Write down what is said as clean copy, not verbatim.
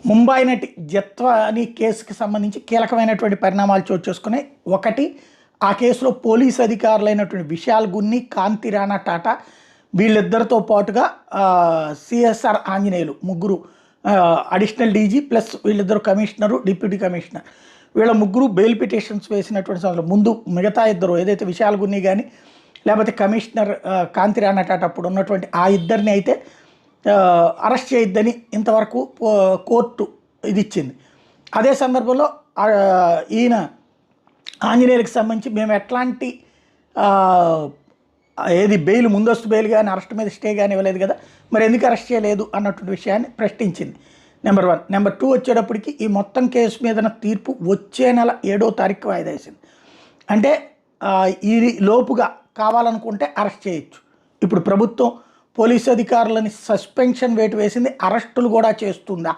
ముంబై నటి జత్వాని కేసుకి సంబంధించి కీలకమైనటువంటి పరిణామాలు చోటు చేసుకున్నాయి. ఒకటి, ఆ కేసులో పోలీసు అధికారులైనటువంటి విశాల్ గున్ని, కాంతి రాణా టాటా వీళ్ళిద్దరితో పాటుగా సిఎస్ఆర్ ఆంజనేయులు ముగ్గురు, అడిషనల్ డీజీ ప్లస్ వీళ్ళిద్దరు కమిషనరు, డిప్యూటీ కమిషనర్, వీళ్ళ ముగ్గురు బెయిల్ పిటిషన్స్ వేసినటువంటి సమయంలో ముందు మిగతా ఇద్దరు ఏదైతే విశాల్ గున్ని కానీ లేకపోతే కమిషనర్ కాంతి రాణా టాటా అప్పుడు ఉన్నటువంటి ఆ ఇద్దరిని అయితే అరెస్ట్ చేయొద్దని ఇంతవరకు కోర్టు ఇది ఇచ్చింది. అదే సందర్భంలో ఈయన ఆంజనేయులకు సంబంధించి మేము ఎట్లాంటి ఏది బెయిల్, ముందస్తు బెయిల్ కానీ అరెస్ట్ మీద స్టే కానీ ఇవ్వలేదు కదా, మరి ఎందుకు అరెస్ట్ చేయలేదు అన్నటువంటి విషయాన్ని ప్రశ్నించింది. నెంబర్ 1. నెంబర్ 2 వచ్చేటప్పటికి ఈ మొత్తం కేసు మీద తీర్పు వచ్చే నెల 7వ తారీఖు వాయిదా వేసింది. అంటే ఈ లోపుగా కావాలనుకుంటే అరెస్ట్ చేయొచ్చు. ఇప్పుడు ప్రభుత్వం పోలీసు అధికారులని సస్పెన్షన్ వేటు వేసింది, అరెస్టులు కూడా చేస్తుందా